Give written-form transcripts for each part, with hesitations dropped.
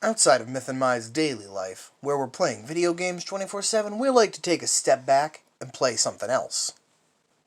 Outside of Myth and Mai's daily life, where we're playing video games 24/7, we like to take a step back and play something else.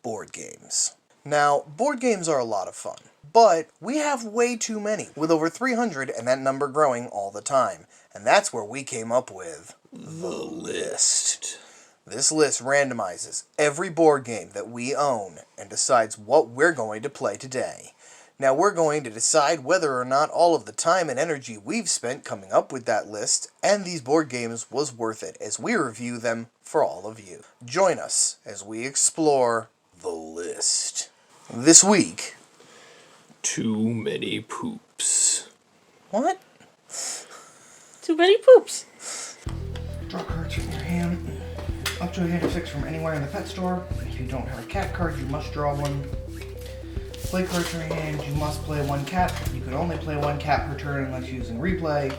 Board games. Now, board games are a lot of fun, but we have way too many, with over 300 and that number growing all the time. And that's where we came up with the list. This list randomizes every board game that we own and decides what we're going to play today. Now we're going to decide whether or not all of the time and energy we've spent coming up with that list and these board games was worth it as we review them for all of you. Join us as we explore the list. This week... Too many poops. What? Too many poops. Draw cards from your hand. Up to a hand of 6 from anywhere in the pet store. If you don't have a cat card, you must draw one. Play cards from your hand. You must play one cat. You can only play one cat per turn unless using replay.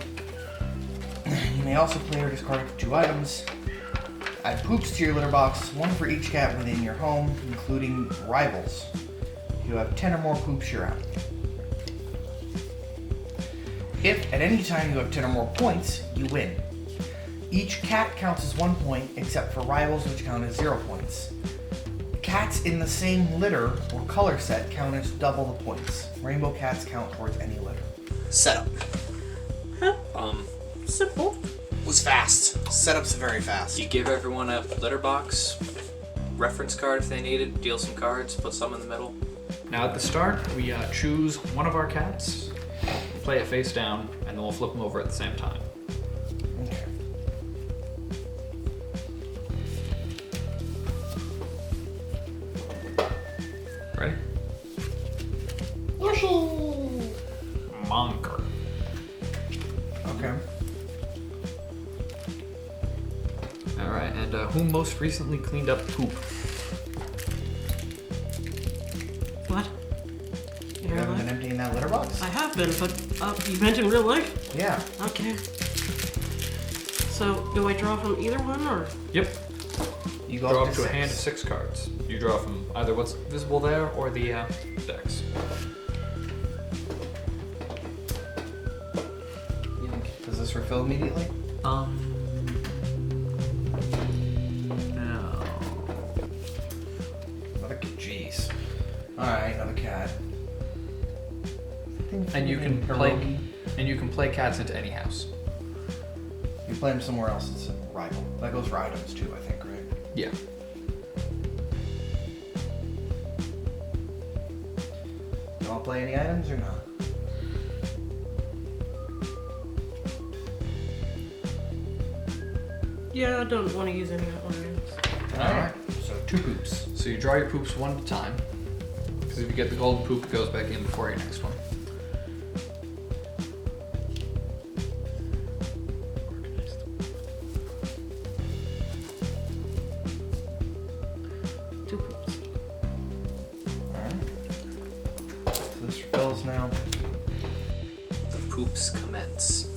You may also play or discard up to 2 items. Add poops to your litter box, 1 for each cat within your home, including rivals. If you have 10 or more poops, you're out. If at any time you have 10 or more points, you win. Each cat counts as 1 point, except for rivals, which count as 0 points. Cats in the same litter or color set count as double the points. Rainbow cats count towards any litter. Setup. Huh? Simple. Was fast. Setup's very fast. You give everyone a litter box, reference card if they need it, deal some cards, put some in the middle. Now at the start, we choose one of our cats, play it face down, and then we'll flip them over at the same time. Okay. Ready? Monker. Okay. Alright, and who most recently cleaned up poop? What? You haven't been emptying that litter box? I have been, but you mentioned real life? Yeah. Okay. So, do I draw from either one, or? Yep. You go Draw up up to to a 6. hand of 6 cards. You draw from either what's visible there or the decks. Does this refill immediately? No. Another cat. Jeez. Alright, another cat. And you can play cats into any house. You play them somewhere else, it's a rival. That goes for items too, I think, right? Yeah. You want to play any items or not? Yeah, I don't want to use any of that one. Alright, so 2 poops. So you draw your poops one at a time. Because if you get the golden poop, it goes back in before your next one. Two poops. Alright. So this refills now. The poops commence.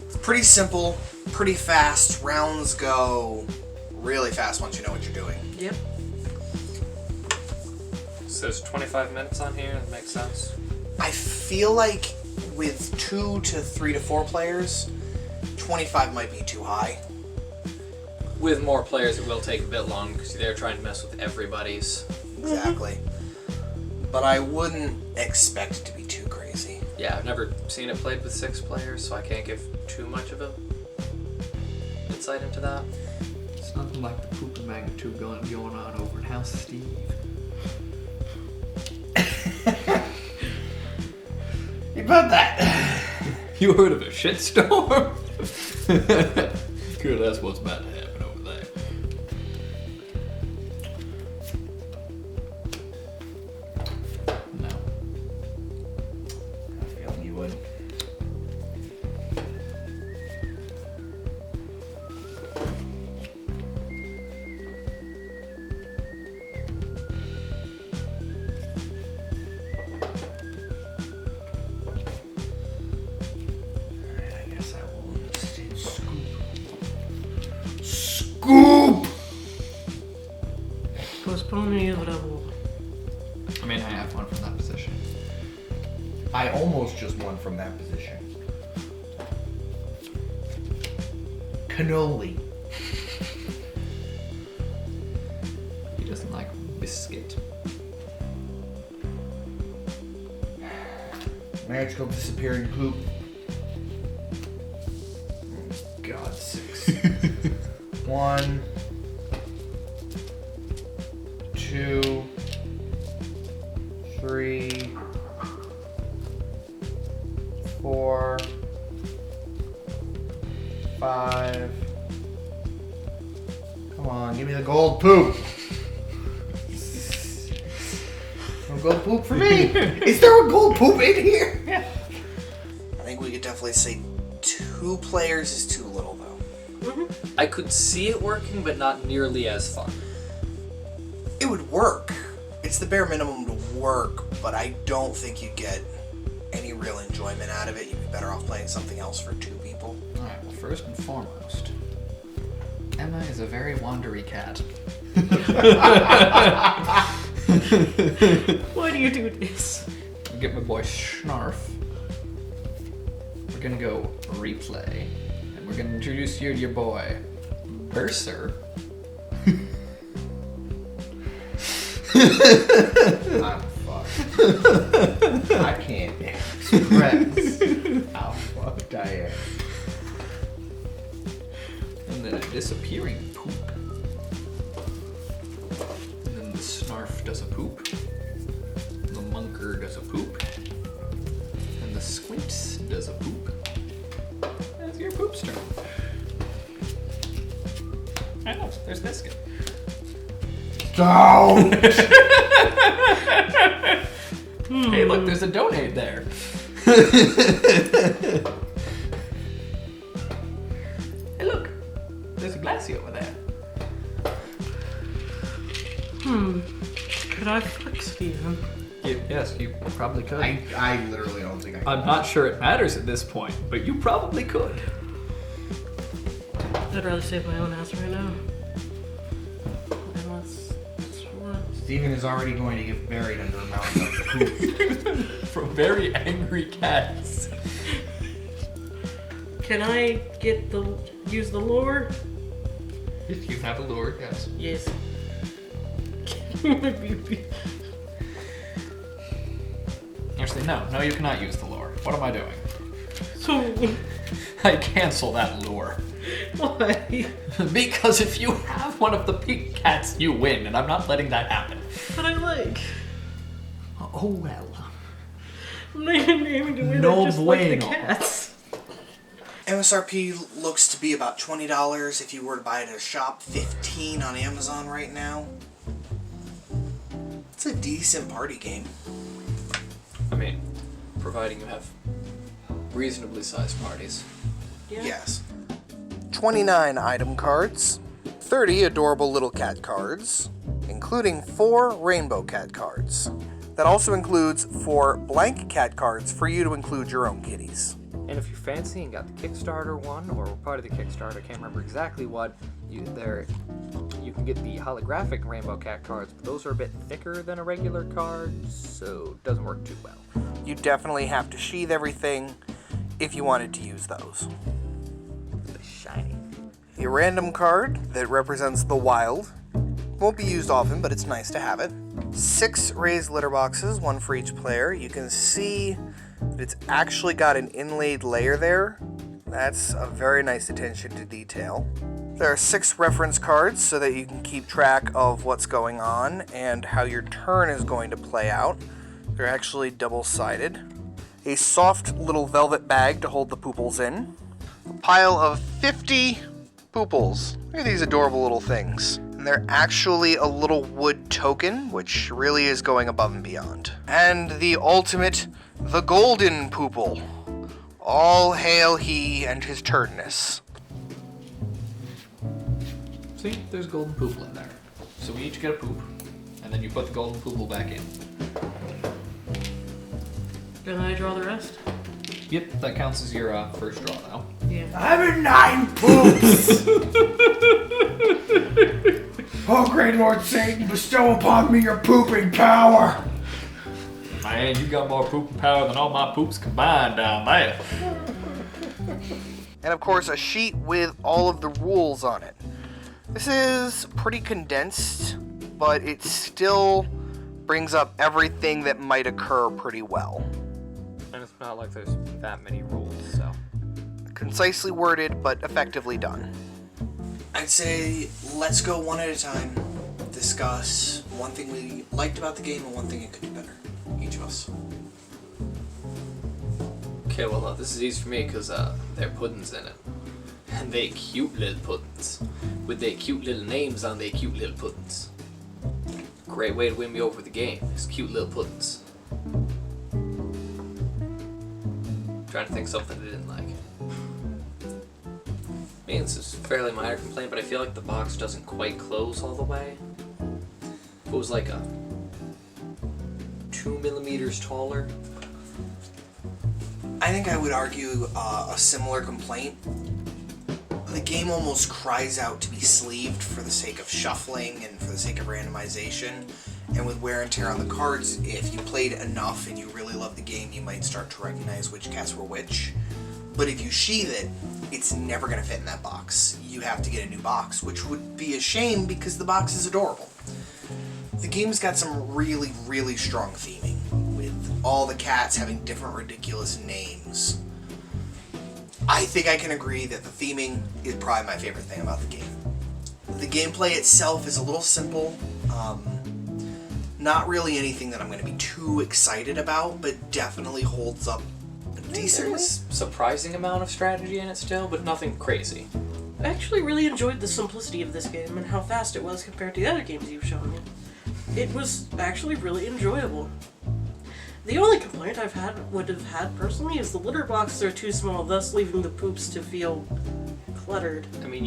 It's pretty simple, pretty fast. Rounds go really fast once you know what you're doing. Yep. So there's 25 minutes on here, that makes sense. I feel like with 2 to 3 to 4 players, 25 might be too high. With more players, it will take a bit long because they're trying to mess with everybody's. Exactly. But I wouldn't expect it to be too crazy. Yeah, I've never seen it played with 6 players, so I can't give too much of a insight into that. It's nothing like the poop and magnitude going on over in House Steve. You about that? You heard of a shitstorm? Good, that's what's about to happen over there. No. I have a feeling you would. Scoop! Postpone any of it, I will. I mean, I have one from that position. I almost just won from that position. cannoli. He doesn't like biscuit. Magical disappearing poop. Oh, God, 6. 1, 2, 3, 4, 5. Come on, give me the gold poop. No gold poop for me. Is there a gold poop in here? I think we could definitely say 2 players is too little, though. I could see it working, but not nearly as fun. It would work. It's the bare minimum to work, but I don't think you'd get any real enjoyment out of it. You'd be better off playing something else for 2 people. Alright, well, first and foremost, Emma is a very wandery cat. Why do you do this? I'll get my boy Snarf. We're gonna go replay, and we're gonna introduce you to your boy Burser. I'm fucked. I can't express how fucked I am. And then a disappearing poop. And then the Snarf does a poop. The Munker does a poop. And the Squints does a poop. That's your poop's turn. I know, there's Biscuit. Don't! Hey, look, there's a donate there. Hey, look, there's a glassy over there. Could I fuck Steven? Yes, you probably could. I literally don't think I can. I'm not sure it matters at this point, but you probably could. I'd rather save my own ass right now. And let's Steven is already going to get buried under a mountain of poop. From very angry cats. Can I use the lure? If you have a lure, yes. Yes. Actually, no, you cannot use the lure. What am I doing? So I cancel that lure. why? Because if you have one of the pink cats, you win, and I'm not letting that happen. But I like. Oh well. I'm not even aiming to win. No I just like the bueno. cats. MSRP looks to be about $20 if you were to buy it at a shop, $15 on Amazon right now. It's a decent party game. I mean, providing you have reasonably sized parties. Yeah. Yes. 29 item cards, 30 adorable little cat cards, including 4 rainbow cat cards. That also includes 4 blank cat cards for you to include your own kitties. And if you're fancy and got the Kickstarter one, or part of the Kickstarter, I can't remember exactly what, you can get the holographic Rainbow Cat cards, but those are a bit thicker than a regular card, so it doesn't work too well. You definitely have to sheath everything if you wanted to use those. They're shiny. A random card that represents the wild. Won't be used often, but it's nice to have it. 6 raised litter boxes, 1 for each player. You can see that it's actually got an inlaid layer there. That's a very nice attention to detail. There are 6 reference cards so that you can keep track of what's going on and how your turn is going to play out. They're actually double-sided. A soft little velvet bag to hold the pooples in. A pile of 50 pooples. Look at these adorable little things. And they're actually a little wood token, which really is going above and beyond. And the ultimate, the golden poople. All hail he and his turdness. See, there's golden poople in there. So we each get a poop, and then you put the golden poople back in. Can I draw the rest? Yep, that counts as your first draw now. Yeah. I'm in 9 poops! Oh, great Lord Satan, bestow upon me your pooping power! Man, you got more pooping power than all my poops combined down there. and of course a sheet with all of the rules on it. This is pretty condensed, but it still brings up everything that might occur pretty well. And it's not like there's that many rules, so. Concisely worded, but effectively done. I'd say let's go one at a time. Discuss one thing we liked about the game and one thing it could do better. Each of us. Okay, well, this is easy for me because there are puddings in it. And they cute little puddings. With their cute little names on their cute little puddings. Great way to win me over the game is cute little puddings. Trying to think of something I didn't like. I mean, this is a fairly minor complaint, but I feel like the box doesn't quite close all the way. If it was like a 2 millimeters taller. I think I would argue a similar complaint. The game almost cries out to be sleeved for the sake of shuffling and for the sake of randomization. And with wear and tear on the cards, if you played enough and you really love the game, you might start to recognize which cats were which. But if you sheath it, it's never going to fit in that box. You have to get a new box, which would be a shame because the box is adorable. The game's got some really, really strong theming, with all the cats having different ridiculous names. I think I can agree that the theming is probably my favorite thing about the game. The gameplay itself is a little simple. Not really anything that I'm going to be too excited about, but definitely holds up decently. There's a surprising amount of strategy in it still, but nothing crazy. I actually really enjoyed the simplicity of this game and how fast it was compared to the other games you've shown me. It was actually really enjoyable. The only complaint would have had personally is the litter boxes are too small, thus leaving the poops to feel cluttered. I mean,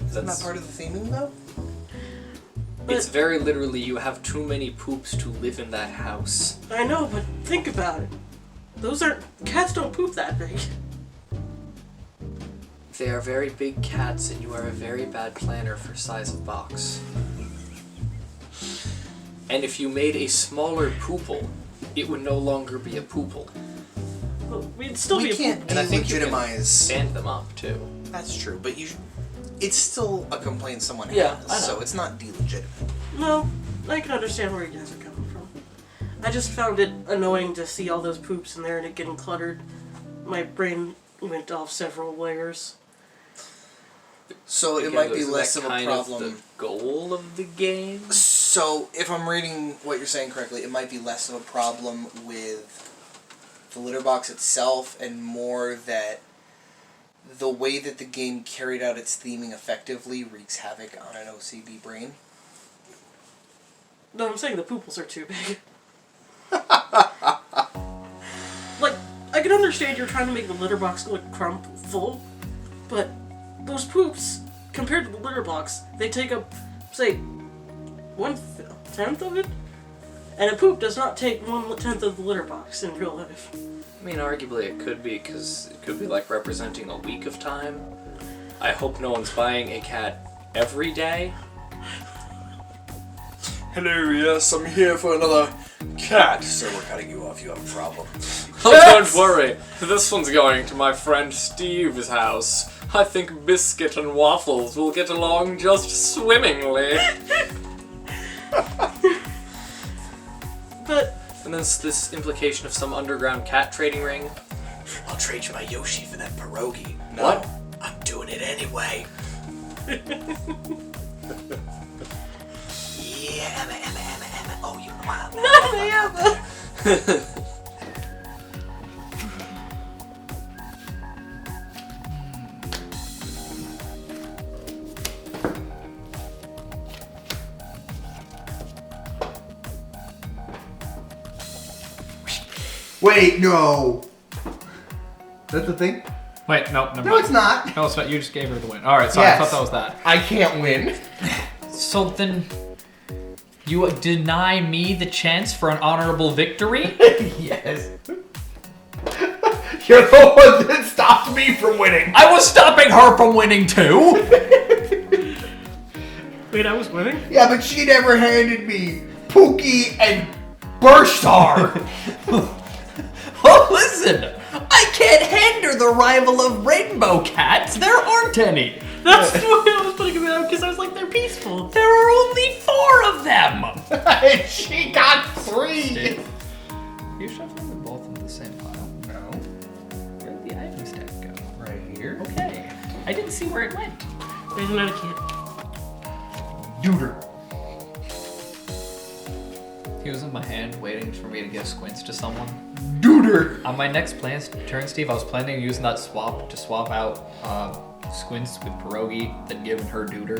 Isn't that part of the theming, though? It's very literally you have too many poops to live in that house. I know, but think about it. Cats don't poop that big. They are very big cats, and you are a very bad planner for size of box. And if you made a smaller poople, it would no longer be a poople. Well, we'd still be We a can't poop. And I think you can delegitimize. stand them up too. That's true, but it's still a complaint someone Yeah, has, I know. so it's not delegitimate. No, I can understand where you guys are coming from. I just found it annoying to see all those poops in there and it getting cluttered. My brain went off several layers. So it Again, might be isn't less that of a kind problem. Of the goal of the game. So if I'm reading what you're saying correctly, it might be less of a problem with the litter box itself and more that the way that the game carried out its theming effectively wreaks havoc on an OCD brain. No, I'm saying the pooples are too big. Like, I can understand you're trying to make the litter box look full, but those poops, compared to the litter box, they take up, say, 1/10 of it? And a poop does not take 1/10 of the litter box in real life. I mean, arguably it could be, because it could be like representing a week of time. I hope no one's buying a cat every day. Hello, yes, I'm here for another cat. So we're cutting you off, you have a problem. Oh, don't worry. This one's going to my friend Steve's house. I think Biscuit and Waffles will get along just swimmingly. But And there's this implication of some underground cat trading ring. I'll trade you my Yoshi for that pierogi. No, what? I'm doing it anyway. Yeah, Emma. Oh, you Emma. Wait, no. That's the thing? Wait, no, never No, mind. it's not. No, it's not. You just gave her the win. Alright, so Yes. I thought that was that. I can't win. So then, you deny me the chance for an honorable victory? Yes. You're the one that stopped me from winning. I was stopping her from winning too! Wait, I was winning? Yeah, but she never handed me Pookie and Burstar. Well, listen, I I can't hinder the arrival of rainbow cats. There aren't any. That's the way I was putting it out because I was like, they're peaceful. There are only 4 of them. She got 3! Steve, you shuffling them both into the same pile? No. Where'd the item stack go? Right here. Okay. I didn't see where it went. There's another kid. Duder. He was in my hand waiting for me to give squints to someone. Duder. On my next turn, Steve, I was planning on using that swap to swap out squints with pierogi, then giving her duder.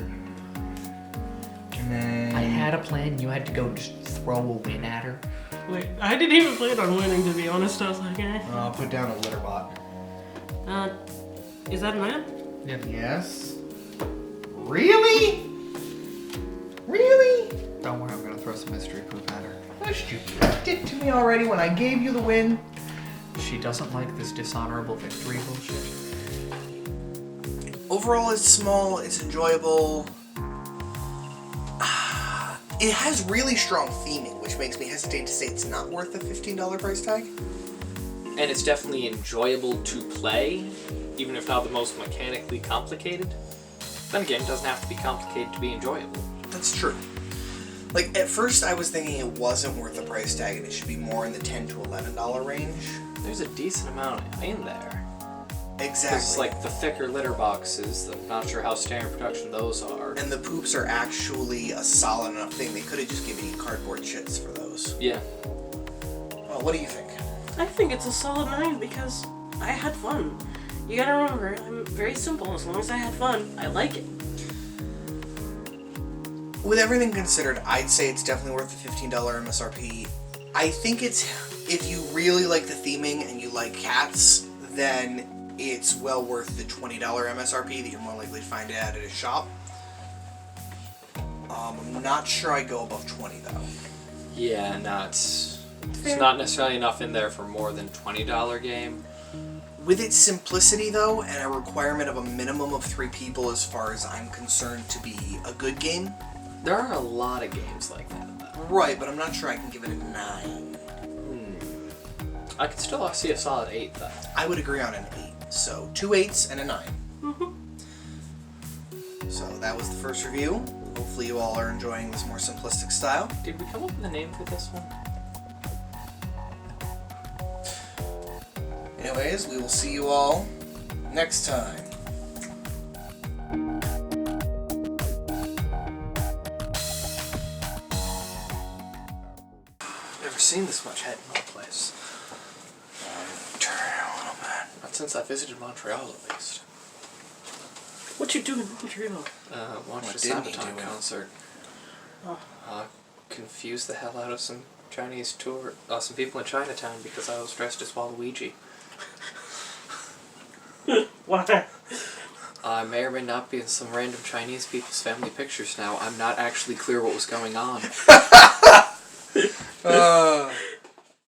And then... I had a plan. You had to go just throw a win at her. Wait, I didn't even plan on winning, to be honest. I was like, eh. I'll put down a litter bot. Is that an item? Yeah. Yes. Really? Really? Don't worry, I'm gonna throw some mystery poop at her. First you left it to me already when I gave you the win. She doesn't like this dishonorable victory bullshit. Overall, it's small, it's enjoyable. It has really strong theming, which makes me hesitate to say it's not worth the $15 price tag. And it's definitely enjoyable to play, even if not the most mechanically complicated. Then again, it doesn't have to be complicated to be enjoyable. That's true. Like, at first I was thinking it wasn't worth the price tag and it should be more in the $10 to $11 range. There's a decent amount in there. Exactly. It's like the thicker litter boxes, I'm not sure how standard production those are. And the poops are actually a solid enough thing. They could have just given you cardboard shits for those. Yeah. Well, what do you think? I think it's a solid 9 because I had fun. You gotta remember, I'm very simple. As long as I had fun, I like it. With everything considered, I'd say it's definitely worth the $15 MSRP. I think it's, if you really like the theming and you like cats, then it's well worth the $20 MSRP that you're more likely to find it at a shop. I'm not sure I go above 20 though. Yeah, no, it's not necessarily enough in there for more than $20 game. With its simplicity though, and a requirement of a minimum of 3 people as far as I'm concerned to be a good game. There are a lot of games like that, though. Right, but I'm not sure I can give it a 9. I could still see a solid 8, though. I would agree on an 8. So, 2 8s and a 9. So that was the first review. Hopefully you all are enjoying this more simplistic style. Did we come up with a name for this one? Anyways, we will see you all next time. Never seen this much head in one place. Turn a little bit. Not since I visited Montreal, at least. What you doing in Montreal? Watched a didn't you Sabaton do? concert. Oh. Confused the hell out of some some people in Chinatown because I was dressed as Waluigi. Why? I may or may not be in some random Chinese people's family pictures now. I'm not actually clear what was going on.